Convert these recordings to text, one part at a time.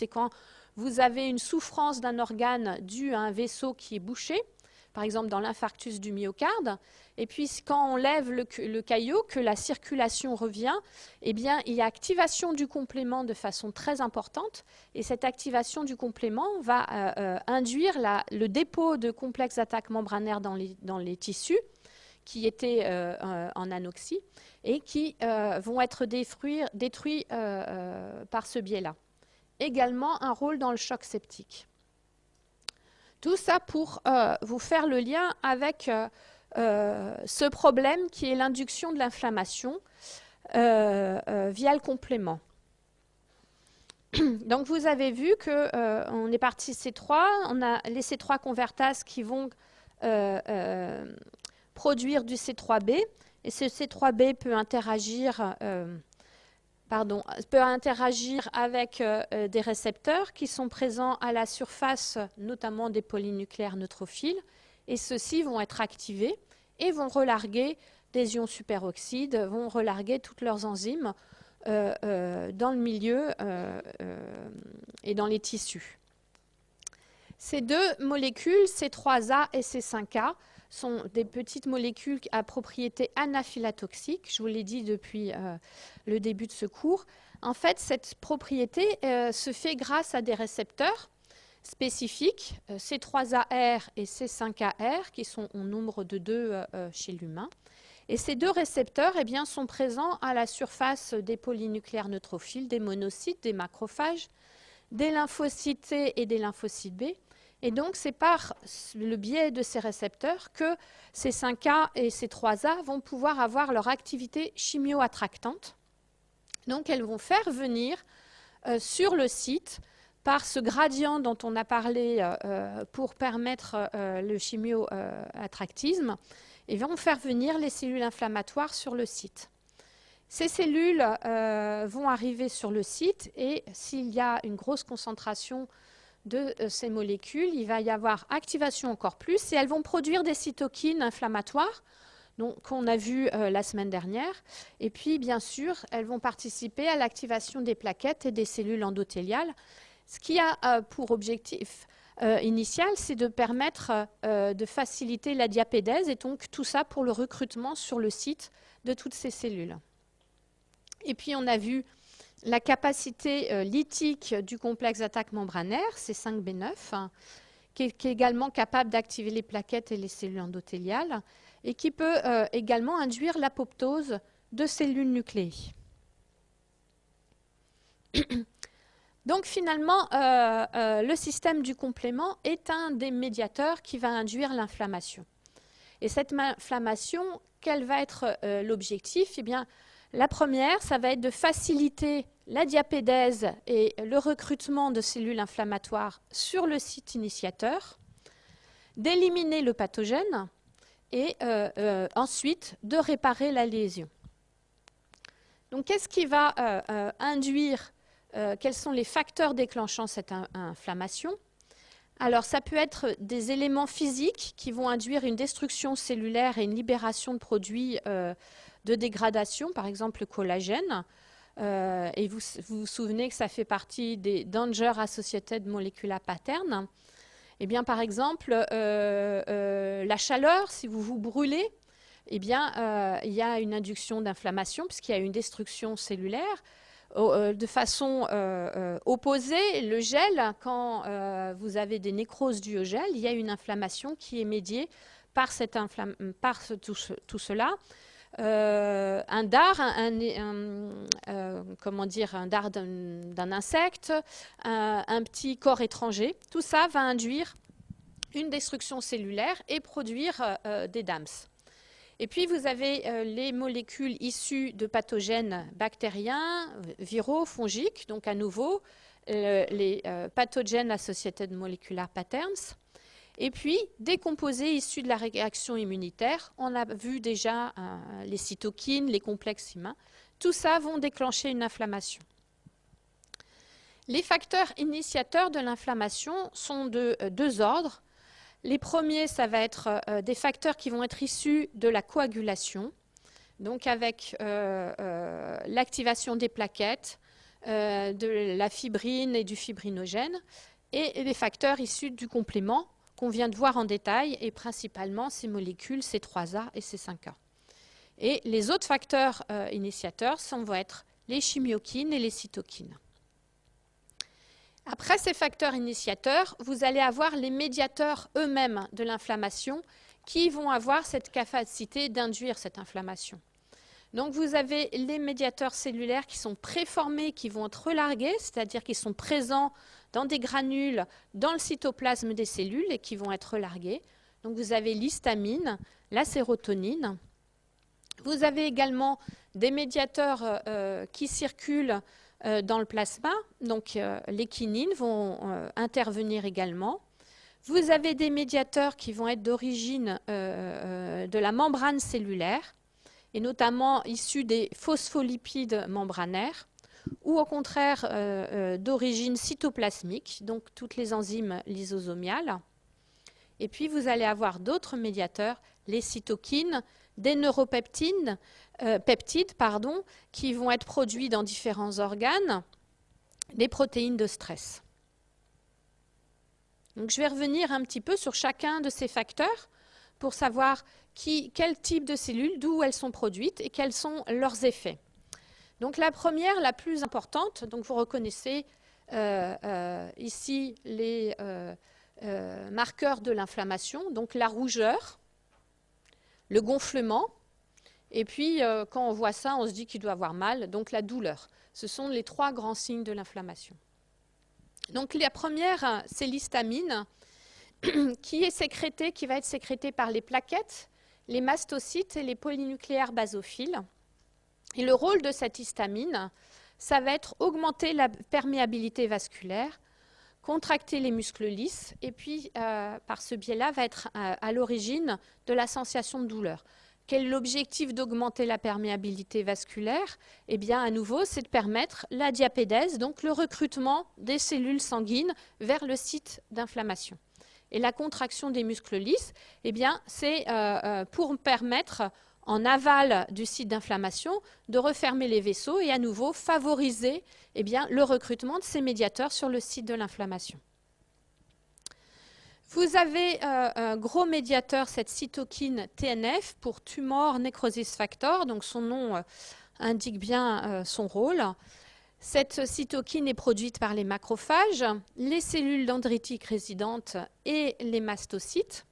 c'est quand vous avez une souffrance d'un organe due à un vaisseau qui est bouché, par exemple dans l'infarctus du myocarde. Et puis quand on lève le caillot, que la circulation revient, eh bien, il y a activation du complément de façon très importante. Et cette activation du complément va induire le dépôt de complexes d'attaque membranaire dans les tissus qui étaient en anoxie et qui vont être détruits par ce biais-là. Également un rôle dans le choc septique. Tout ça pour vous faire le lien avec ce problème qui est l'induction de l'inflammation via le complément. Donc vous avez vu qu'on est parti C3, on a les C3 convertases qui vont produire du C3b, et ce C3b peut interagir avec des récepteurs qui sont présents à la surface, notamment des polynucléaires neutrophiles, et ceux-ci vont être activés et vont relarguer des ions superoxydes, vont relarguer toutes leurs enzymes dans le milieu et dans les tissus. Ces deux molécules, C3A et C5A, sont des petites molécules à propriété anaphylatoxique. Je vous l'ai dit depuis le début de ce cours. En fait, cette propriété se fait grâce à des récepteurs spécifiques, C3AR et C5AR, qui sont au nombre de 2 chez l'humain. Et ces deux récepteurs sont présents à la surface des polynucléaires neutrophiles, des monocytes, des macrophages, des lymphocytes T et des lymphocytes B. Et donc, c'est par le biais de ces récepteurs que ces 5A et ces 3A vont pouvoir avoir leur activité chimio-attractante. Donc, elles vont faire venir sur le site, par ce gradient dont on a parlé pour permettre le chimio-attractisme, et vont faire venir les cellules inflammatoires sur le site. Ces cellules vont arriver sur le site et s'il y a une grosse concentration de ces molécules, il va y avoir activation encore plus et elles vont produire des cytokines inflammatoires qu'on a vu la semaine dernière. Et puis, bien sûr, elles vont participer à l'activation des plaquettes et des cellules endothéliales. Ce qui a pour objectif initial, c'est de permettre de faciliter la diapédèse et donc tout ça pour le recrutement sur le site de toutes ces cellules. Et puis, on a vu la capacité lytique du complexe d'attaque membranaire, C5b9, qui est également capable d'activer les plaquettes et les cellules endothéliales et qui peut également induire l'apoptose de cellules nucléées. Donc finalement, le système du complément est un des médiateurs qui va induire l'inflammation. Et cette inflammation, quel va être l'objectif? Eh bien, la première, ça va être de faciliter la diapédèse et le recrutement de cellules inflammatoires sur le site initiateur, d'éliminer le pathogène et ensuite de réparer la lésion. Donc, qu'est-ce qui va induire, quels sont les facteurs déclenchant cette inflammation? Alors, ça peut être des éléments physiques qui vont induire une destruction cellulaire et une libération de produits de dégradation, par exemple le collagène. Et vous vous souvenez que ça fait partie des Danger Associated Molecular Patterns. Eh bien, par exemple, la chaleur, si vous vous brûlez, eh bien, il y a une induction d'inflammation puisqu'il y a une destruction cellulaire. De façon opposée, le gel, quand vous avez des nécroses dues au gel, il y a une inflammation qui est médiée par, tout cela. Un dard, comment dire, un dard d'un insecte, un petit corps étranger, tout ça va induire une destruction cellulaire et produire des DAMS. Et puis, vous avez les molécules issues de pathogènes bactériens, viraux, fongiques, donc à nouveau, les pathogènes associated molecular patterns. Et puis, des composés issus de la réaction immunitaire. On a vu déjà les cytokines, les complexes humains. Tout ça vont déclencher une inflammation. Les facteurs initiateurs de l'inflammation sont de 2 ordres. Les premiers, ça va être des facteurs qui vont être issus de la coagulation, donc avec l'activation des plaquettes, de la fibrine et du fibrinogène, et les facteurs issus du complément qu'on vient de voir en détail, et principalement ces molécules C3A et C5A. Et les autres facteurs initiateurs vont être les chimiokines et les cytokines. Après ces facteurs initiateurs, vous allez avoir les médiateurs eux-mêmes de l'inflammation qui vont avoir cette capacité d'induire cette inflammation. Donc vous avez les médiateurs cellulaires qui sont préformés, qui vont être relargués, c'est-à-dire qui sont présents dans des granules dans le cytoplasme des cellules et qui vont être relargués. Donc vous avez l'histamine, la sérotonine. Vous avez également des médiateurs qui circulent dans le plasma, donc les kinines vont intervenir également. Vous avez des médiateurs qui vont être d'origine de la membrane cellulaire, et notamment issus des phospholipides membranaires, ou au contraire d'origine cytoplasmique, donc toutes les enzymes lysosomiales. Et puis vous allez avoir d'autres médiateurs, les cytokines, des neuropeptides, qui vont être produits dans différents organes, des protéines de stress. Donc, je vais revenir un petit peu sur chacun de ces facteurs pour savoir quel type de cellules, d'où elles sont produites et quels sont leurs effets. Donc la première, la plus importante, donc vous reconnaissez ici les marqueurs de l'inflammation, donc la rougeur, le gonflement, et puis quand on voit ça, on se dit qu'il doit avoir mal, donc la douleur. Ce sont les trois grands signes de l'inflammation. Donc la première, c'est l'histamine, qui va être sécrétée par les plaquettes, les mastocytes et les polynucléaires basophiles. Et le rôle de cette histamine, ça va être augmenter la perméabilité vasculaire, contracter les muscles lisses, et puis par ce biais-là, va être à l'origine de la sensation de douleur. Quel est l'objectif d'augmenter la perméabilité vasculaire? Eh bien, à nouveau, c'est de permettre la diapédèse, donc le recrutement des cellules sanguines vers le site d'inflammation. Et la contraction des muscles lisses, eh bien, c'est pour permettre, en aval du site d'inflammation, de refermer les vaisseaux et à nouveau favoriser eh bien, le recrutement de ces médiateurs sur le site de l'inflammation. Vous avez un gros médiateur, cette cytokine TNF, pour Tumor Necrosis Factor, donc son nom indique bien son rôle. Cette cytokine est produite par les macrophages, les cellules dendritiques résidentes et les mastocytes.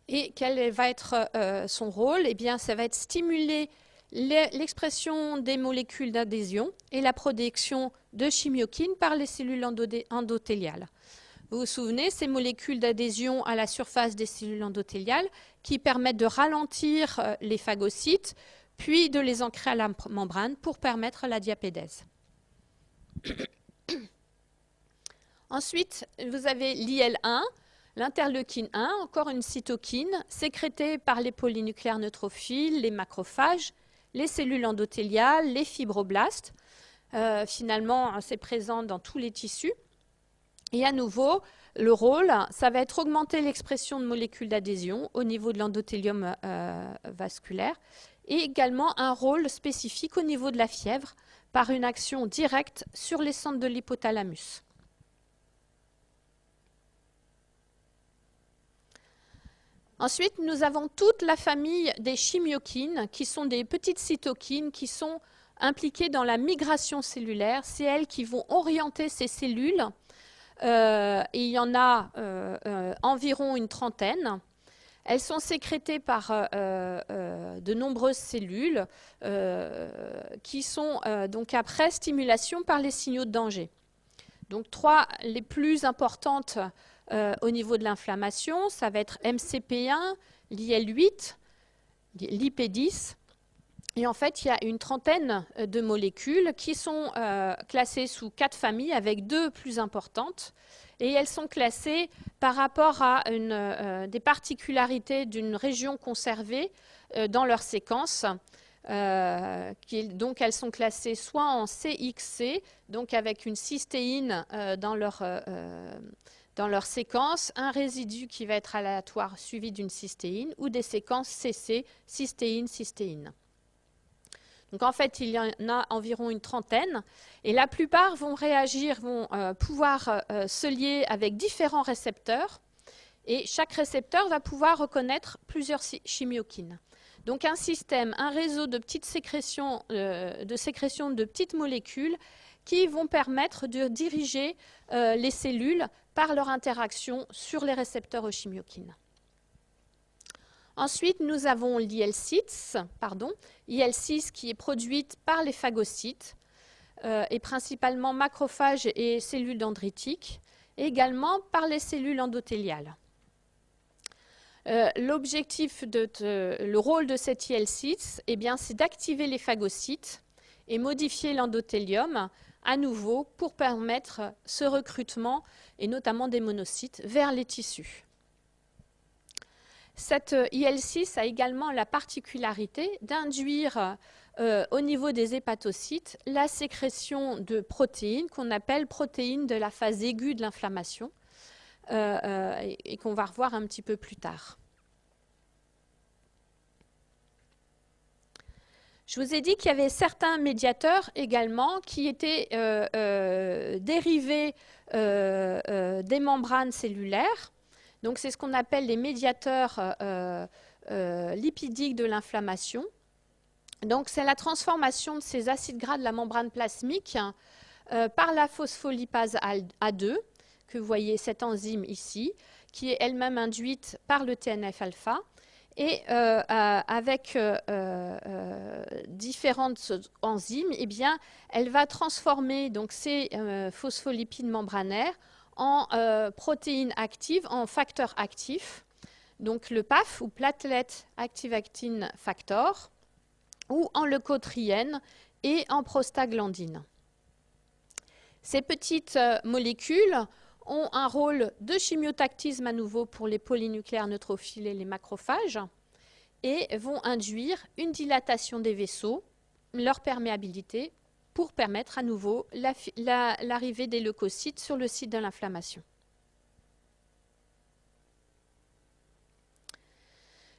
Et quel va être son rôle? Eh bien, ça va être stimuler l'expression des molécules d'adhésion et la production de chimiokines par les cellules endothéliales. Vous vous souvenez, ces molécules d'adhésion à la surface des cellules endothéliales qui permettent de ralentir les phagocytes, puis de les ancrer à la membrane pour permettre la diapédèse. Ensuite, vous avez l'IL-1, l'interleukine 1, encore une cytokine, sécrétée par les polynucléaires neutrophiles, les macrophages, les cellules endothéliales, les fibroblastes. Finalement, c'est présent dans tous les tissus. Et à nouveau, le rôle, ça va être augmenter l'expression de molécules d'adhésion au niveau de l'endothélium vasculaire et également un rôle spécifique au niveau de la fièvre par une action directe sur les centres de l'hypothalamus. Ensuite, nous avons toute la famille des chimiokines qui sont des petites cytokines qui sont impliquées dans la migration cellulaire. C'est elles qui vont orienter ces cellules. Et il y en a environ une trentaine. Elles sont sécrétées par de nombreuses cellules qui sont donc après stimulation par les signaux de danger. Donc trois les plus importantes au niveau de l'inflammation, ça va être MCP1, l'IL-8, l'IP10. Et en fait, il y a une trentaine de molécules qui sont classées sous 4 familles avec 2 plus importantes. Et elles sont classées par rapport à des particularités d'une région conservée dans leur séquence. Donc elles sont classées soit en CXC, donc avec une cystéine dans leur séquence, un résidu qui va être aléatoire suivi d'une cystéine, ou des séquences CC, cystéine, cystéine. Donc en fait, il y en a environ une trentaine. Et la plupart vont réagir, vont pouvoir se lier avec différents récepteurs. Et chaque récepteur va pouvoir reconnaître plusieurs chimiokines. Donc un système, un réseau de petites sécrétions, de petites molécules qui vont permettre de diriger les cellules par leur interaction sur les récepteurs aux chimiokines. Ensuite, nous avons l'IL6, IL6 qui est produite par les phagocytes, et principalement macrophages et cellules dendritiques, et également par les cellules endothéliales. Le rôle de cet IL6, c'est d'activer les phagocytes et modifier l'endothélium à nouveau pour permettre ce recrutement, et notamment des monocytes, vers les tissus. Cette IL6 a également la particularité d'induire au niveau des hépatocytes la sécrétion de protéines qu'on appelle protéines de la phase aiguë de l'inflammation et qu'on va revoir un petit peu plus tard. Je vous ai dit qu'il y avait certains médiateurs également qui étaient dérivés des membranes cellulaires. Donc c'est ce qu'on appelle les médiateurs lipidiques de l'inflammation. Donc c'est la transformation de ces acides gras de la membrane plasmique par la phospholipase A2, que vous voyez cette enzyme ici, qui est elle-même induite par le TNF-alpha. Et avec différentes enzymes, elle va transformer donc, ces phospholipides membranaires en protéines actives, en facteurs actifs, donc le PAF ou Platelet Active-Actin Factor, ou en leucotriène et en prostaglandine. Ces petites molécules ont un rôle de chimiotactisme à nouveau pour les polynucléaires neutrophiles et les macrophages et vont induire une dilatation des vaisseaux, leur perméabilité, pour permettre à nouveau l'arrivée des leucocytes sur le site de l'inflammation.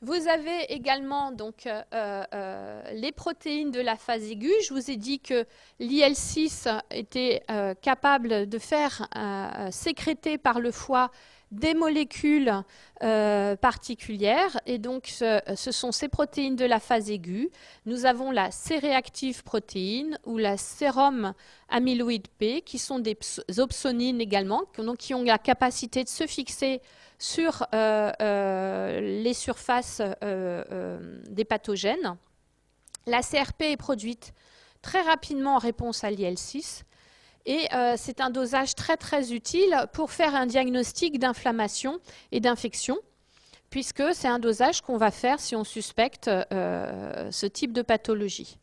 Vous avez également donc, les protéines de la phase aiguë. Je vous ai dit que l'IL6 était capable de faire sécréter par le foie des molécules particulières. Et donc, ce sont ces protéines de la phase aiguë. Nous avons la C-réactive protéine ou la sérum amyloïde P, qui sont des opsonines également, donc, qui ont la capacité de se fixer sur les surfaces des pathogènes. La CRP est produite très rapidement en réponse à l'IL6 et c'est un dosage très très utile pour faire un diagnostic d'inflammation et d'infection, puisque c'est un dosage qu'on va faire si on suspecte ce type de pathologie.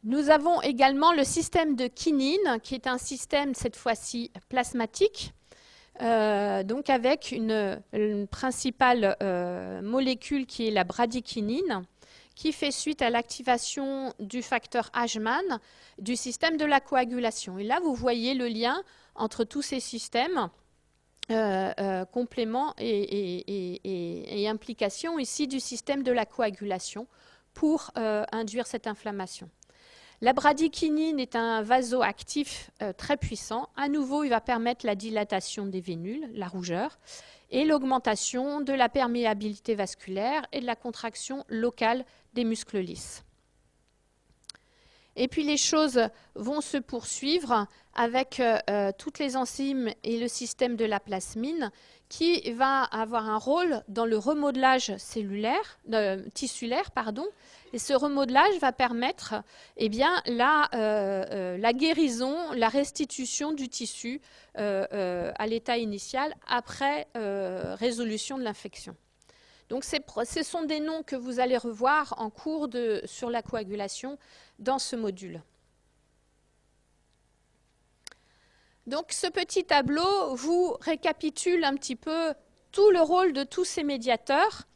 Nous avons également le système de kinine, qui est un système cette fois-ci plasmatique, donc avec une principale molécule qui est la bradykinine, qui fait suite à l'activation du facteur Hman du système de la coagulation. Et là, vous voyez le lien entre tous ces systèmes, complément et implication ici du système de la coagulation pour induire cette inflammation. La bradykinine est un vasoactif très puissant. À nouveau, il va permettre la dilatation des vénules, la rougeur, et l'augmentation de la perméabilité vasculaire et de la contraction locale des muscles lisses. Et puis les choses vont se poursuivre avec toutes les enzymes et le système de la plasmine qui va avoir un rôle dans le remodelage tissulaire. Et ce remodelage va permettre la guérison, la restitution du tissu à l'état initial après résolution de l'infection. Donc ce sont des noms que vous allez revoir en cours sur la coagulation dans ce module. Donc ce petit tableau vous récapitule un petit peu tout le rôle de tous ces médiateurs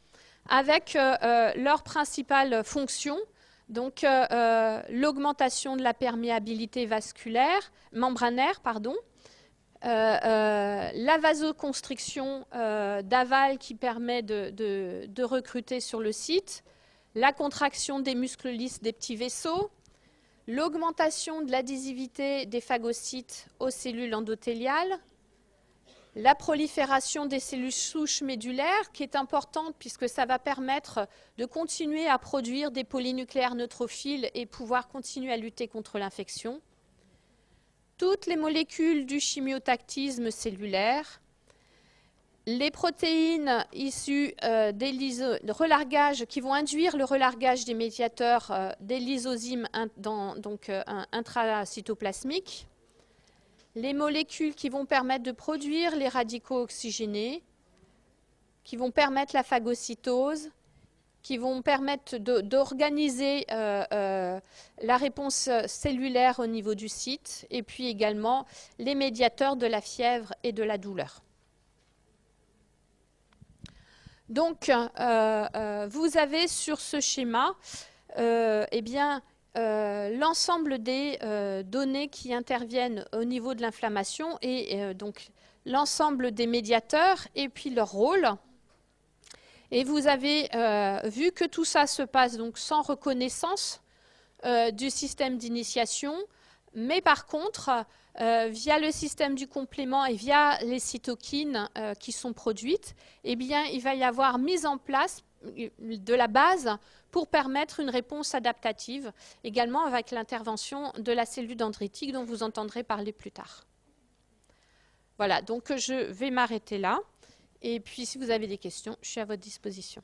avec leurs principales fonctions. Donc l'augmentation de la perméabilité membranaire, la vasoconstriction d'aval qui permet de recruter sur le site, la contraction des muscles lisses des petits vaisseaux, l'augmentation de l'adhésivité des phagocytes aux cellules endothéliales, la prolifération des cellules souches médulaires, qui est importante puisque ça va permettre de continuer à produire des polynucléaires neutrophiles et pouvoir continuer à lutter contre l'infection. Toutes les molécules du chimiotactisme cellulaire, les protéines issues des relargages qui vont induire le relargage des médiateurs des lysozymes intracytoplasmiques, les molécules qui vont permettre de produire les radicaux oxygénés, qui vont permettre la phagocytose, qui vont permettre d'organiser la réponse cellulaire au niveau du site, et puis également les médiateurs de la fièvre et de la douleur. Donc, vous avez sur ce schéma l'ensemble des données qui interviennent au niveau de l'inflammation et donc l'ensemble des médiateurs et puis leur rôle. Et vous avez vu que tout ça se passe donc sans reconnaissance du système d'initiation, mais par contre, via le système du complément et via les cytokines qui sont produites, eh bien, il va y avoir mise en place de la base pour permettre une réponse adaptative, également avec l'intervention de la cellule dendritique dont vous entendrez parler plus tard. Voilà, donc je vais m'arrêter là. Et puis, si vous avez des questions, je suis à votre disposition.